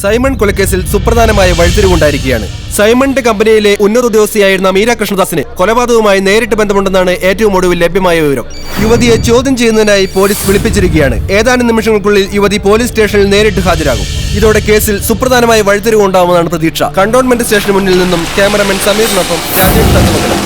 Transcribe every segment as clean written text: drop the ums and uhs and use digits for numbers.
Simon കൊലക്കേസിൽ സുപ്രധാനമായ വഴിത്തിരിവുണ്ടായിരിക്കുകയാണ്. സൈമണിന്റെ കമ്പനിയിലെ ഉന്നത ഉദ്യോഗസ്ഥയായിരുന്ന മീര കൃഷ്ണദാസിന് കൊലപാതകവുമായി നേരിട്ട് ബന്ധമുണ്ടെന്നാണ് ഏറ്റവും ഒടുവിൽ ലഭ്യമായ വിവരം. യുവതിയെ ചോദ്യം ചെയ്യുന്നതിനായി പോലീസ് വിളിപ്പിച്ചിരിക്കുകയാണ്. ഏതാനും നിമിഷങ്ങൾക്കുള്ളിൽ യുവതി പോലീസ് സ്റ്റേഷനിൽ നേരിട്ട് ഹാജരാകും. ഇതോടെ കേസിൽ സുപ്രധാനമായ വഴിത്തിരിവ് ഉണ്ടാവുമെന്നാണ് പ്രതീക്ഷ. കണ്ടോൺമെന്റ് സ്റ്റേഷന് മുന്നിൽ നിന്നും ക്യാമറമാൻ സമീറിനൊപ്പം രാജേഷ് തങ്കമംഗലം.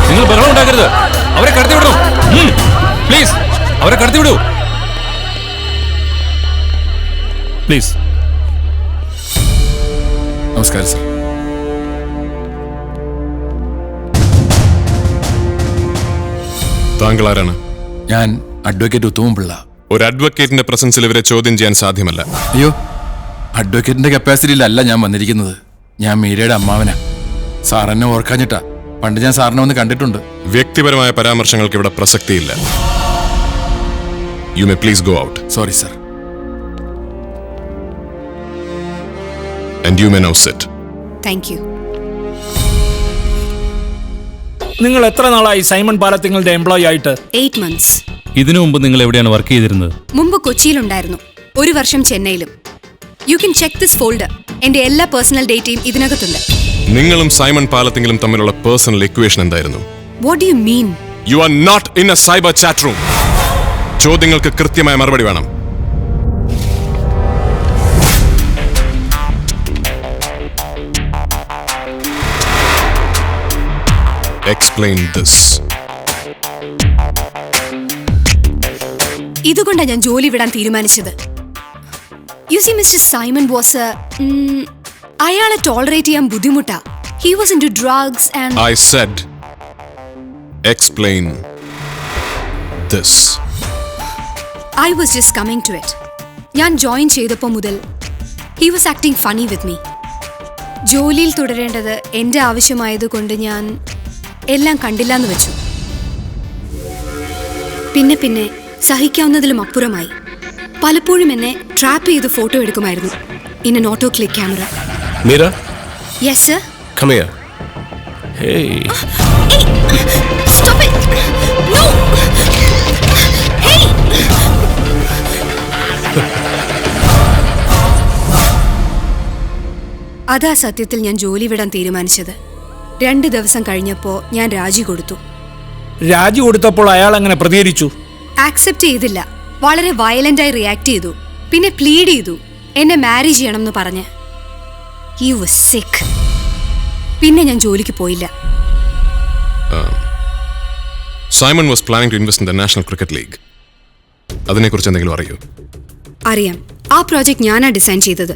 നിങ്ങൾ ബഹളം ഉണ്ടാക്കരുത്. അവരെ കടത്തിവിടൂ പ്ലീസ്. അവരെ കടത്തിവിടൂ പ്ലീസ്. നമസ്കാരം സർ. താങ്കൾ ആരാണ്? ഞാൻ അഡ്വക്കേറ്റ് ഉത്തമപിള്ള. ഒരു അഡ്വക്കേറ്റിന്റെ പ്രസൻസിൽ ഇവരെ ചോദ്യം ചെയ്യാൻ സാധ്യമല്ല. അയ്യോ, അഡ്വക്കേറ്റിന്റെ കപ്പാസിറ്റിയിലല്ല ഞാൻ വന്നിരിക്കുന്നത്. ഞാൻ മീരയുടെ അമ്മാവനാ. സാർ എന്നെ ഓർക്കാഞ്ഞിട്ടാ. പണ്ട് ഞാൻ സാറിനെ ഒന്ന് കണ്ടിട്ടുണ്ട്. വ്യക്തിപരമായ പരാമർശങ്ങൾക്ക് ഇവിടെ പ്രസക്തിയില്ല. You may please go out. Sorry sir. And you may now sit. Thank you. നിങ്ങൾ എത്ര നാളായി സൈമൺ പാലത്തിങ്ങളുടെ എംപ്ലോയി ആയിട്ട്? 8 months. ഇതിനു മുമ്പ് നിങ്ങൾ എവിടെയാണ് വർക്ക് ചെയ്തിരുന്നത്? മുമ്പ് കൊച്ചിയിലുണ്ടായിരുന്നു, 1 വർഷം ചെന്നൈയിലും. You can check this folder. എന്റെ എല്ലാ പേഴ്സണൽ ഡേറ്റയും ഇതിനകത്തുണ്ട്. നിങ്ങളും സൈമൺ പാലത്തിങ്കിലും തമ്മിലുള്ള പേഴ്സണൽ ഇക്വേഷൻ എന്തായിരുന്നു? What do you mean? You are not in a cyber chat room. ചോദ്യങ്ങൾക്ക് കൃത്യമായ മറുപടി വേണം. Explain this. ഇതുകൊണ്ടാണ് ഞാൻ ജോലി വിടാൻ തീരുമാനിച്ചത്. You see Mr Simon was അയാളെ ടോളറേറ്റ് ചെയ്യാൻ ബുദ്ധിമുട്ടാ. He was into drugs and I said explain this. I was just coming to it. ഞാൻ ജോയിൻ ചെയ്തപ്പോൾ മുതൽ he was acting funny with me. ജോലിയിൽ തുടരേണ്ടത് എന്റെ ആവശ്യമായതുകൊണ്ട് ഞാൻ എല്ലാം കണ്ടില്ലാന്ന് വെച്ചു. പിന്നെ പിന്നെ സഹിക്കാവുന്നതിലും അപ്പുറമായി. പലപ്പോഴും എന്നെ ട്രാപ്പ് ചെയ്ത് ഫോട്ടോ എടുക്കുമായിരുന്നു. In an auto click camera. Meera, yes sir. Come here. Hey. Stop it. No. Hey. അതാ സത്യത്തിൽ ഞാൻ ജോലി വിടാൻ തീരുമാനിച്ചത്. 2 ദിവസം കഴിഞ്ഞപ്പോൾ ഞാൻ രാജി കൊടുത്തു. രാജി കൊടുത്തപ്പോൾ അയാൾ അങ്ങനെ പ്രതികരിച്ചു? ആക്സെപ്റ്റ് ചെയ്തില്ല. വളരെ വയലന്റായി റിയാക്ട് ചെയ്തു. പിന്നെ പ്ലീഡ് ചെയ്തു എന്നെ മാരേജ് ചെയ്യണം എന്ന് പറഞ്ഞ്. He was sick. പിന്നെ ഞാൻ ജോലിക്ക് പോയില്ല. Simon was planning to invest in the National Cricket League. അതിനെക്കുറിച്ച് എന്തെങ്കിലും അറിയോ? അറിയാം. ആ പ്രോജക്റ്റ് ഞാനാ ഡിസൈൻ ചെയ്തത്.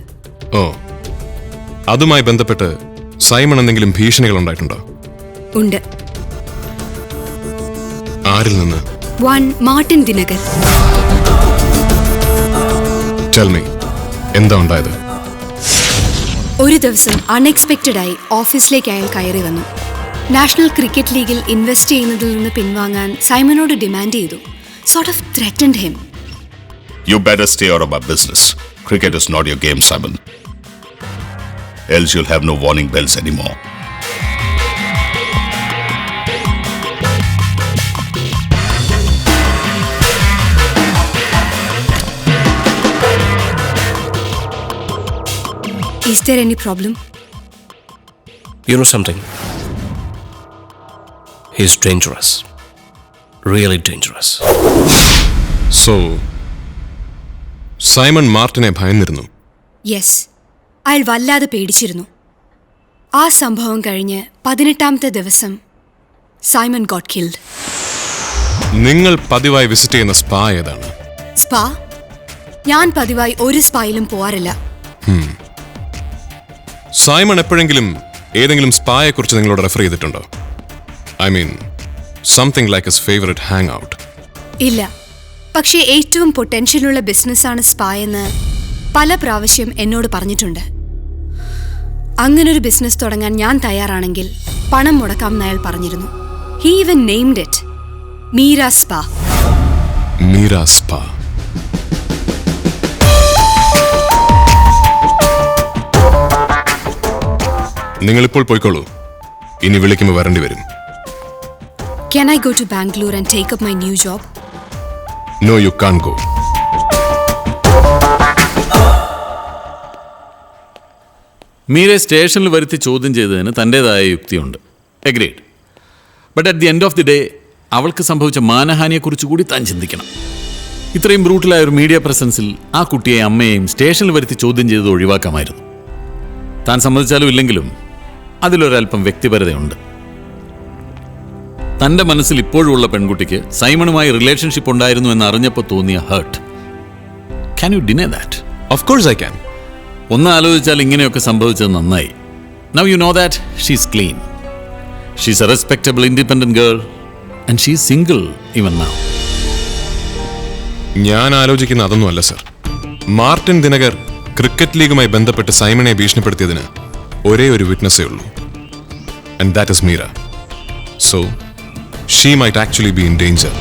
ഓ, അതുമായി ബന്ധപ്പെട്ട് സൈമൺ എന്തെങ്കിലും ഭീഷണികൾ ഉണ്ടായിട്ടുണ്ടോ? ഉണ്ട്. ആരിൽ നിന്ന്? മാർട്ടിൻ ദിനകർ. Tell me, എന്താ ഉണ്ടായത്? ഒരു ദിവസം അൺഎക്സ്പെക്റ്റഡ് ആയി ഓഫീസിലേക്ക് അയാൾ കയറി വന്നു. നാഷണൽ ക്രിക്കറ്റ് ലീഗിൽ ഇൻവെസ്റ്റ് ചെയ്യുന്നതിൽ നിന്ന് പിൻവാങ്ങാൻ സൈമനോട് ഡിമാൻഡ് ചെയ്തു. Sort of threatened him. You better stay out of my business. Cricket is not your game, Simon. Else you'll have no warning bells anymore. Is there any problem? You know something? He's dangerous. Really dangerous. So, Simon മാർട്ടിനെ ഭയന്നിരുന്നു? Yes. അയാൾ വല്ലാതെ പേടിച്ചിരുന്നു. ആ സംഭവം കഴിഞ്ഞ് 18ാമത്തെ ദിവസം Simon got killed. നിങ്ങൾ പതിവായി വിസിറ്റ് ചെയ്യുന്ന സ്പാ ഏതാണ്? സ്പാ? ഞാൻ പതിവായി ഒരു സ്പായിലും പോവാറില്ല. സൈമൺ എപ്പോഴെങ്കിലും ഏതെങ്കിലും സ്പായെ കുറിച്ച് നിങ്ങളോട് റെഫർ ചെയ്തിട്ടുണ്ടോ? I mean something like his favourite hang out. ഇല്ല. പക്ഷേ ഏറ്റവും പൊട്ടൻഷ്യലുള്ള ബിസിനസ്സാണ് സ്പാ എന്ന് പല പ്രാവശ്യം എന്നോട് പറഞ്ഞിട്ടുണ്ട്. അങ്ങനൊരു ബിസിനസ് തുടങ്ങാൻ ഞാൻ തയ്യാറാണെങ്കിൽ പണം മുടക്കാമെന്ന് അയാൾ പറഞ്ഞിരുന്നു. He even named it Meera spa. Meera spa. നിങ്ങളിപ്പോൾ പോയിക്കോളൂ. ഇനി വിളിക്കുമ്പോൾ വരേണ്ടി വരും. Can I go to Bangalore and take up my new job? No, you can't go. മീരെ സ്റ്റേഷനിൽ വരുത്തി ചോദ്യം ചെയ്തതിന് തൻ്റേതായ യുക്തിയുണ്ട്. Agreed. But at the end of the day അവൾക്ക് സംഭവിച്ച മാനഹാനിയെക്കുറിച്ച് കൂടി താൻ ചിന്തിക്കണം. ഇത്രയും ബ്രൂട്ടലായ ഒരു മീഡിയ പ്രസൻസിൽ ആ കുട്ടിയെ അമ്മയെയും സ്റ്റേഷനിൽ വരുത്തി ചോദ്യം ചെയ്ത് ഒഴിവാക്കാമായിരുന്നു. താൻ സമ്മതിച്ചാലും ഇല്ലെങ്കിലും അതിലൊരൽപ്പം വ്യക്തിപരതയുണ്ട്. തൻ്റെ മനസ്സിൽ ഇപ്പോഴുമുള്ള പെൺകുട്ടിക്ക് സൈമണുമായി റിലേഷൻഷിപ്പ് ഉണ്ടായിരുന്നു എന്ന് അറിഞ്ഞപ്പോൾ തോന്നിയ hurt. Can you deny that? Of course I can. ഒന്ന് ആലോചിച്ചാൽ ഇങ്ങനെയൊക്കെ സംഭവിച്ചത് നന്നായി. Now you know that she's clean, she's a respectable independent girl and she's single even now. ഞാൻ ആലോചിക്കുന്ന അതൊന്നുമല്ല സർ. മാർട്ടിൻ ദിനകർ ക്രിക്കറ്റ് ലീഗുമായി ബന്ധപ്പെട്ട് സൈമണെ ഭീഷണിപ്പെടുത്തിയതിന് ഒരേ ഒരു വിറ്റ്നസ്സേ ഉള്ളൂ. And that is Meera. So she might actually be in danger.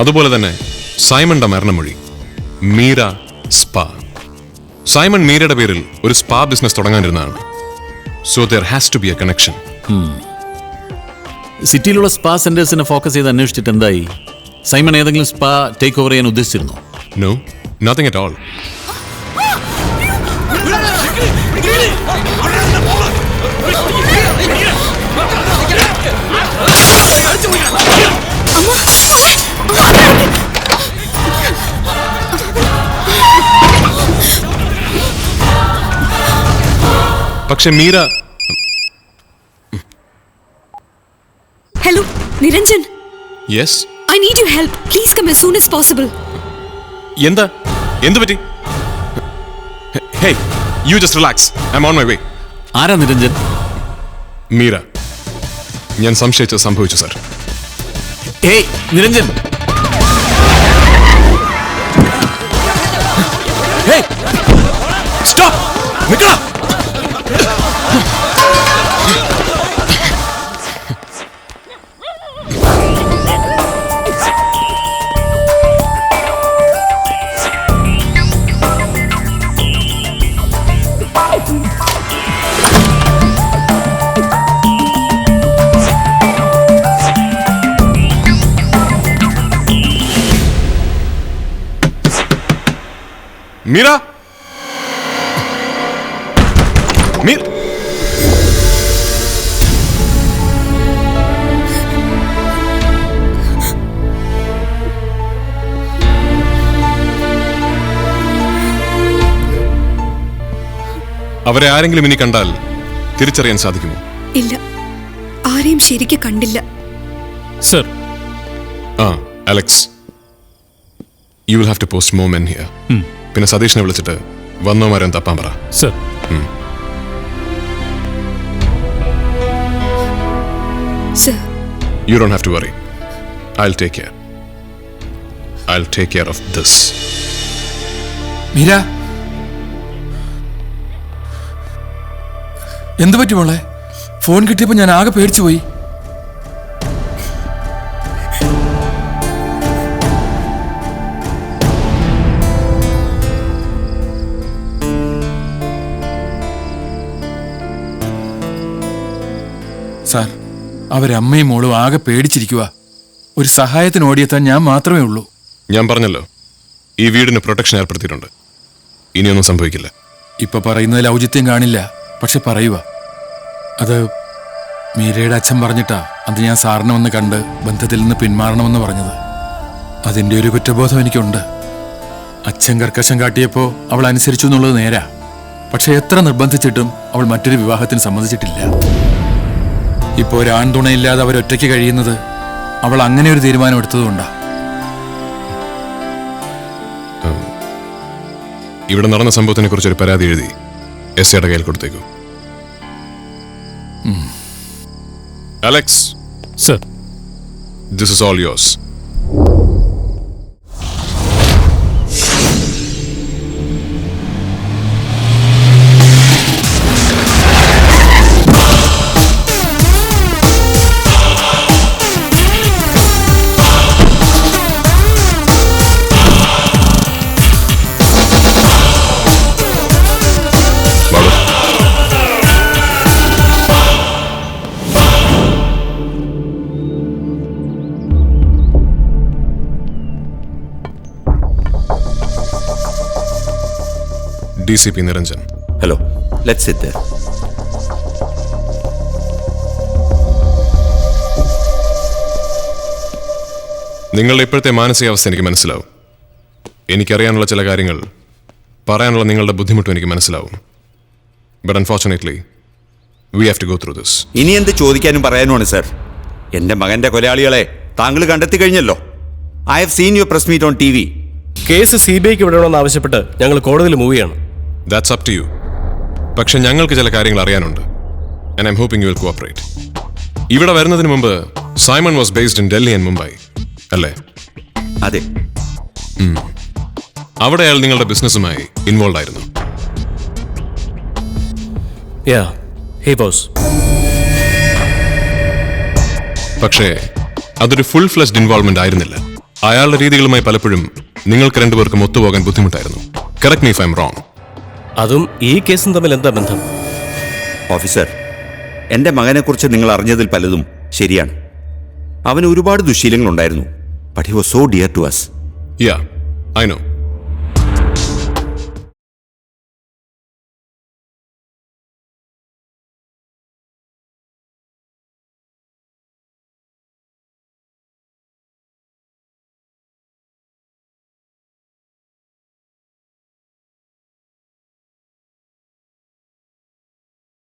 അതുപോലെ തന്നെ സൈമന്റെ മരണമൊഴി, മീര സ്പാ. സൈമൺ മീരയുടെ പേരിൽ ഒരു സ്പാ ബിസിനസ് തുടങ്ങാനിരുന്നതാണ്. So there has to be a connection. സിറ്റിയിലുള്ള സ്പാ സെന്റേഴ്സിനെ ഫോക്കസ് ചെയ്ത് അന്വേഷിച്ചിട്ട് എന്തായി? സൈമൺ ഏതെങ്കിലും സ്പാ ടേക്ക് ഓവർ ചെയ്യാൻ ഉദ്ദേശിച്ചിരുന്നോ? No, nothing at all. പക്ഷെ Meera. Hello, Niranjan. Yes. I need your help. Please come as soon as possible. എന്ത് പറ്റി? Hey, you just relax. I am on my way. ആരാ നിരഞ്ജൻ? മീര. ഞാൻ സംശയിച്ചത് സംഭവിച്ചു സർ. ഏയ് നിരഞ്ജൻ, സ്റ്റോപ്പ്! നിൽക്കണം! മീര! മീര! അവരെ ആരെങ്കിലും ഇനി കണ്ടാൽ തിരിച്ചറിയാൻ സാധിക്കുമോ? ഇല്ല, ആരെയും ശരിക്ക് കണ്ടില്ല. Sir, Alex, you will have to post more men here. പിന്നെ സതീഷിനെ വിളിച്ചിട്ട് വന്നോമാരൻ തപ്പാൻ പറ. Sir. Sir, You don't have to worry. I'll take care. I'll take care of this. Meera, എന്തു പറ്റി മോളെ? ഫോൺ കിട്ടിയപ്പോൾ ഞാൻ ആകെ പേടിച്ചു പോയി. സാർ, അവരമ്മയും മോളും ആകെ പേടിച്ചിരിക്കുക. ഒരു സഹായത്തിന് ഓടിയെത്താൻ ഞാൻ മാത്രമേ ഉള്ളൂ. ഞാൻ പറഞ്ഞല്ലോ, ഈ വീടിന് പ്രൊട്ടക്ഷൻ ഏർപ്പെടുത്തിയിട്ടുണ്ട്. ഇനിയൊന്നും സംഭവിക്കില്ല. ഇപ്പൊ പറയുന്നതിൽ ഔചിത്യം കാണില്ല, പക്ഷെ പറയുക. അത് മീരയുടെ അച്ഛൻ പറഞ്ഞിട്ടാ അത് ഞാൻ സാറിനെ വന്ന് കണ്ട് ബന്ധത്തിൽ നിന്ന് പിന്മാറണമെന്ന് പറഞ്ഞത്. അതിൻ്റെ ഒരു കുറ്റബോധം എനിക്കുണ്ട്. അച്ഛൻ കർക്കശം കാട്ടിയപ്പോൾ അവൾ അനുസരിച്ചു എന്നുള്ളത് നേരാ. പക്ഷെ എത്ര നിർബന്ധിച്ചിട്ടും അവൾ മറ്റൊരു വിവാഹത്തിന് സമ്മതിച്ചിട്ടില്ല. ഇപ്പോൾ ഒരു ആൺതുണയില്ലാതെ അവരൊറ്റയ്ക്ക് കഴിയുന്നത് അവൾ അങ്ങനെ ഒരു തീരുമാനം എടുത്തതുകൊണ്ടാ. ഇവിടെ നടന്ന സംഭവത്തിനെ കുറിച്ച് ഒരു പരാതി എഴുതി എസ്ഐയുടെ കയ്യിൽ കൊടുത്തേക്കൂ. Alex, sir. This is all yours. DCP Niranjan. Hello. Let's sit there. നിങ്ങളുടെ ഇപ്പോഴത്തെ മാനസികാവസ്ഥ എനിക്ക് മനസ്സിലാവും. എനിക്കറിയാനുള്ള ചില കാര്യങ്ങൾ പറയാനുള്ള നിങ്ങളുടെ ബുദ്ധിമുട്ടും എനിക്ക് മനസ്സിലാവും. But unfortunately we have to go through this. ഇനി എന്ത് ചോദിക്കാനും പറയാനുമാണ് സർ? എൻ്റെ മകൻ്റെ കൊലയാളികളെ താങ്കൾ കണ്ടെത്തി കഴിഞ്ഞല്ലോ. I have seen your press meet on TV. Case CBIക്ക് വിടണമെന്ന് ആവശ്യപ്പെട്ട് ഞങ്ങൾ കോടതിയിൽ മൂവ് ചെയ്യാണ്. That's up to you. പക്ഷെ ഞങ്ങൾക്ക് ചില കാര്യങ്ങൾ അറിയാനുണ്ട്. And I am hoping you will cooperate. ഇവിടെ വരുന്നതിന് മുമ്പ് Simon was based in Delhi and Mumbai, അല്ലേ? അതെ. അവിടെ അയാൾ നിങ്ങളുടെ ബിസിനസ്സുമായി ഇൻവോൾവ് ആയിരുന്നു. പക്ഷേ അതൊരു ഫുൾ ഫ്ലെഷ്ഡ് ഇൻവോൾവ്മെന്റ് ആയിരുന്നില്ല. അയാളുടെ രീതികളുമായി പലപ്പോഴും നിങ്ങൾക്ക് രണ്ടുപേർക്കും ഒത്തുപോകാൻ ബുദ്ധിമുട്ടായിരുന്നു. Correct me if I M wrong. അതും ഈ കേസും തമ്മിൽ എന്താ ബന്ധം? ഓഫീസർ, എൻ്റെ മകനെക്കുറിച്ച് നിങ്ങൾ അറിഞ്ഞതിൽ പലതും ശരിയാണ്. അവന് ഒരുപാട് ദുശ്ശീലങ്ങളുണ്ടായിരുന്നു. But he was so dear to us. Yeah, I no.